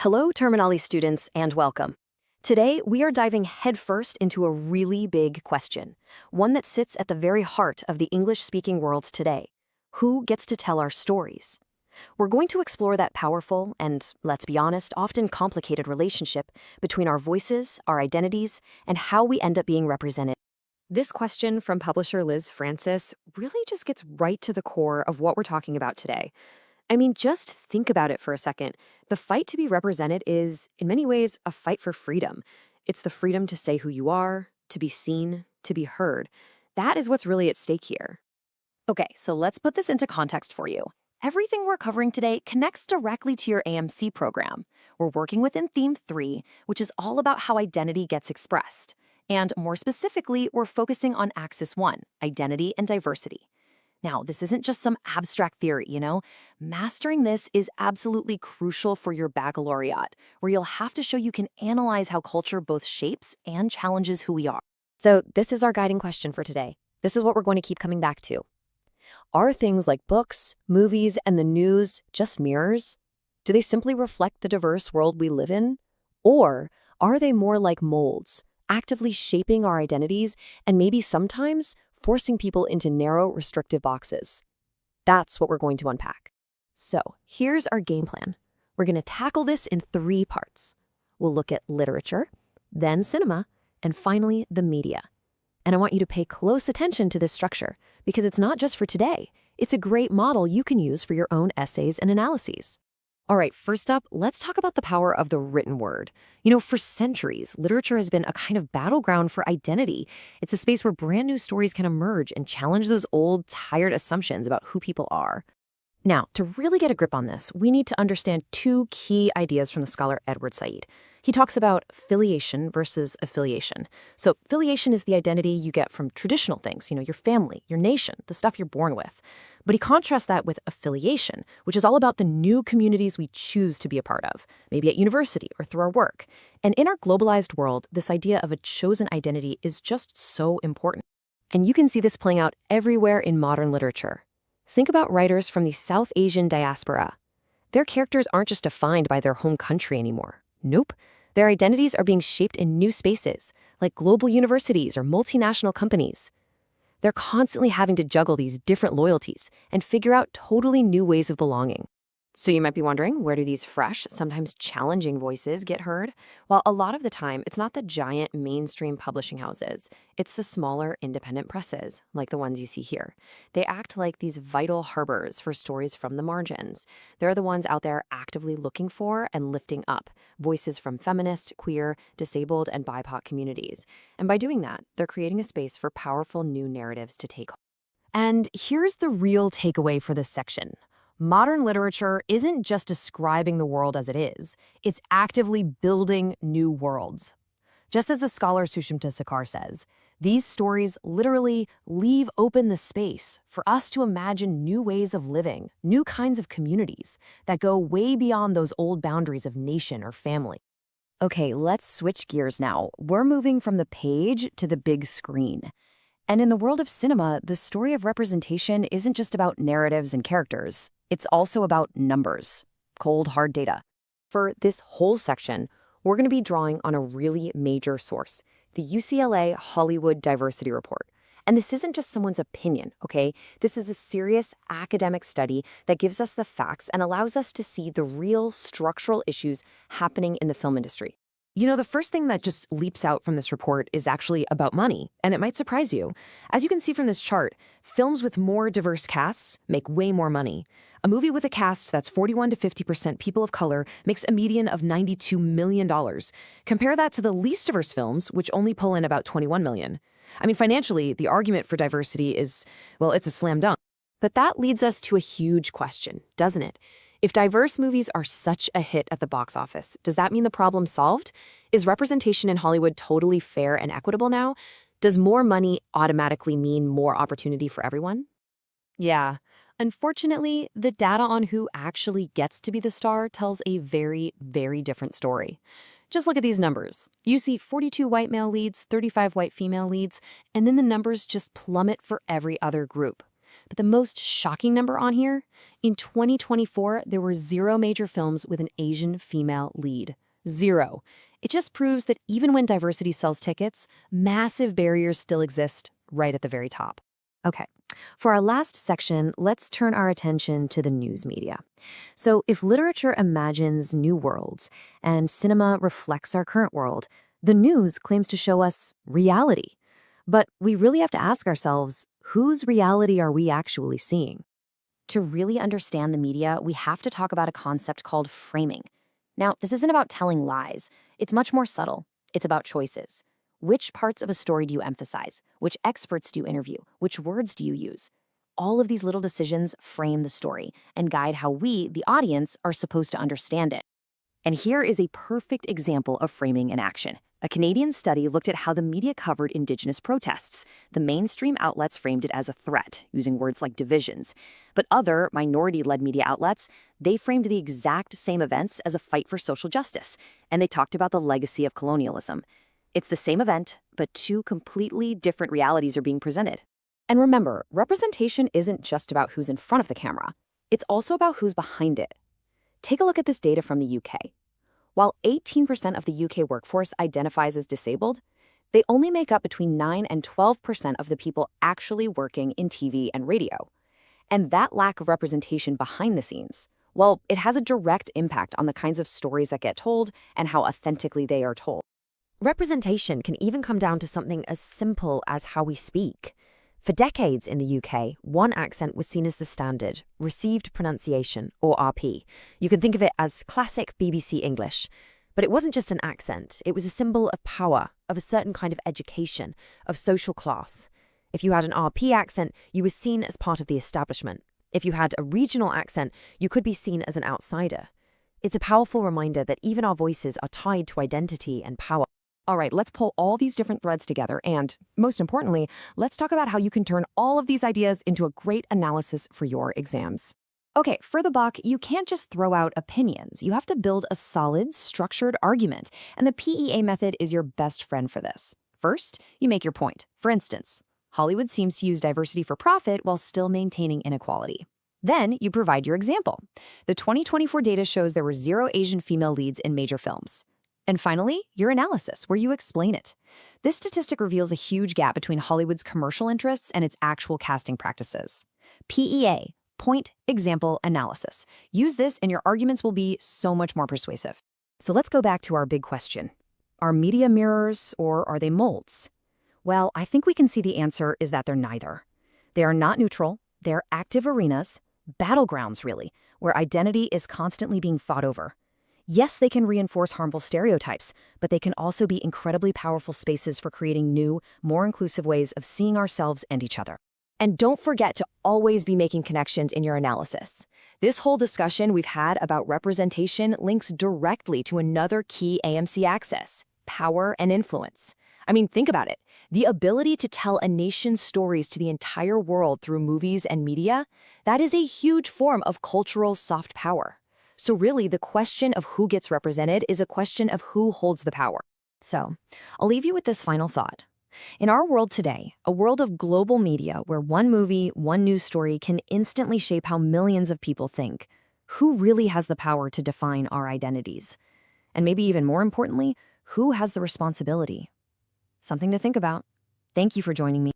Hello, Terminali students, and welcome. Today, we are diving headfirst into a really big question, one that sits at the very heart of the English-speaking worlds today. Who gets to tell our stories? We're going to explore that powerful and, let's be honest, often complicated relationship between our voices, our identities, and how we end up being represented. This question from publisher Liz Francis really just gets right to the core of what we're talking about today. I mean, just think about it for a second. The fight to be represented is, in many ways, a fight for freedom. It's the freedom to say who you are, to be seen, to be heard. That is what's really at stake here. Okay, so let's put this into context for you. Everything we're covering today connects directly to your AMC program. We're working within Theme 3, which is all about how identity gets expressed. And more specifically, we're focusing on Axis 1, identity and diversity. Now, this isn't just some abstract theory, Mastering this is absolutely crucial for your baccalaureate, where you'll have to show you can analyze how culture both shapes and challenges who we are. So this is our guiding question for today. This is what we're going to keep coming back to. Are things like books, movies, and the news just mirrors? Do they simply reflect the diverse world we live in? Or are they more like molds, actively shaping our identities and maybe sometimes forcing people into narrow, restrictive boxes? That's what we're going to unpack. So here's our game plan. We're going to tackle this in 3 parts. We'll look at literature, then cinema, and finally the media. And I want you to pay close attention to this structure because it's not just for today. It's a great model you can use for your own essays and analyses. All right, first up, let's talk about the power of the written word. For centuries, literature has been a kind of battleground for identity. It's a space where brand new stories can emerge and challenge those old, tired assumptions about who people are. Now, to really get a grip on this, we need to understand 2 key ideas from the scholar Edward Said. He talks about filiation versus affiliation. So filiation is the identity you get from traditional things, your family, your nation, the stuff you're born with. But he contrasts that with affiliation, which is all about the new communities we choose to be a part of, maybe at university or through our work. And in our globalized world, this idea of a chosen identity is just so important. And you can see this playing out everywhere in modern literature. Think about writers from the South Asian diaspora. Their characters aren't just defined by their home country anymore. Nope. Their identities are being shaped in new spaces, like global universities or multinational companies. They're constantly having to juggle these different loyalties and figure out totally new ways of belonging. So you might be wondering, where do these fresh, sometimes challenging voices get heard? Well, a lot of the time, it's not the giant mainstream publishing houses. It's the smaller independent presses, like the ones you see here. They act like these vital harbors for stories from the margins. They're the ones out there actively looking for and lifting up voices from feminist, queer, disabled, and BIPOC communities. And by doing that, they're creating a space for powerful new narratives to take hold. And here's the real takeaway for this section. Modern literature isn't just describing the world as it is, it's actively building new worlds. Just as the scholar Sushmita Sakar says, these stories literally leave open the space for us to imagine new ways of living, new kinds of communities that go way beyond those old boundaries of nation or family. Okay, let's switch gears now. We're moving from the page to the big screen. And in the world of cinema, the story of representation isn't just about narratives and characters. It's also about numbers, cold, hard data. For this whole section, we're going to be drawing on a really major source, the UCLA Hollywood Diversity Report. And this isn't just someone's opinion, okay? This is a serious academic study that gives us the facts and allows us to see the real structural issues happening in the film industry. The first thing that just leaps out from this report is actually about money, and it might surprise you. As you can see from this chart, films with more diverse casts make way more money. A movie with a cast that's 41 to 50% people of color makes a median of $92 million. Compare that to the least diverse films, which only pull in about $21 million. I mean, financially, the argument for diversity is, well, it's a slam dunk. But that leads us to a huge question, doesn't it? If diverse movies are such a hit at the box office, does that mean the problem's solved? Is representation in Hollywood totally fair and equitable now? Does more money automatically mean more opportunity for everyone? Yeah. Unfortunately, the data on who actually gets to be the star tells a very, very different story. Just look at these numbers. You see 42 white male leads, 35 white female leads, and then the numbers just plummet for every other group. But the most shocking number on here? In 2024, there were 0 major films with an Asian female lead. 0. It just proves that even when diversity sells tickets, massive barriers still exist right at the very top. Okay, for our last section, let's turn our attention to the news media. So if literature imagines new worlds and cinema reflects our current world, the news claims to show us reality. But we really have to ask ourselves, whose reality are we actually seeing? To really understand the media, we have to talk about a concept called framing. Now, this isn't about telling lies. It's much more subtle. It's about choices. Which parts of a story do you emphasize? Which experts do you interview? Which words do you use? All of these little decisions frame the story and guide how we, the audience, are supposed to understand it. And here is a perfect example of framing in action. A Canadian study looked at how the media covered Indigenous protests. The mainstream outlets framed it as a threat, using words like divisions. But other, minority-led media outlets, they framed the exact same events as a fight for social justice, and they talked about the legacy of colonialism. It's the same event, but 2 completely different realities are being presented. And remember, representation isn't just about who's in front of the camera. It's also about who's behind it. Take a look at this data from the UK. While 18% of the UK workforce identifies as disabled, they only make up between 9 and 12% of the people actually working in TV and radio. And that lack of representation behind the scenes, well, it has a direct impact on the kinds of stories that get told and how authentically they are told. Representation can even come down to something as simple as how we speak. For decades in the UK, one accent was seen as the standard, received pronunciation, or RP. You can think of it as classic BBC English. But it wasn't just an accent, it was a symbol of power, of a certain kind of education, of social class. If you had an RP accent, you were seen as part of the establishment. If you had a regional accent, you could be seen as an outsider. It's a powerful reminder that even our voices are tied to identity and power. All right, let's pull all these different threads together and, most importantly, let's talk about how you can turn all of these ideas into a great analysis for your exams. Okay, for the buck, you can't just throw out opinions. You have to build a solid, structured argument, and the PEA method is your best friend for this. First, you make your point. For instance, Hollywood seems to use diversity for profit while still maintaining inequality. Then, you provide your example. The 2024 data shows there were 0 Asian female leads in major films. And finally, your analysis, where you explain it. This statistic reveals a huge gap between Hollywood's commercial interests and its actual casting practices. PEA, point, example, analysis. Use this and your arguments will be so much more persuasive. So let's go back to our big question. Are media mirrors or are they molds? Well, I think we can see the answer is that they're neither. They are not neutral, they're active arenas, battlegrounds really, where identity is constantly being fought over. Yes, they can reinforce harmful stereotypes, but they can also be incredibly powerful spaces for creating new, more inclusive ways of seeing ourselves and each other. And don't forget to always be making connections in your analysis. This whole discussion we've had about representation links directly to another key AMC axis: power and influence. I mean, think about it. The ability to tell a nation's stories to the entire world through movies and media, that is a huge form of cultural soft power. So really, the question of who gets represented is a question of who holds the power. So, I'll leave you with this final thought. In our world today, a world of global media where one movie, one news story can instantly shape how millions of people think, who really has the power to define our identities? And maybe even more importantly, who has the responsibility? Something to think about. Thank you for joining me.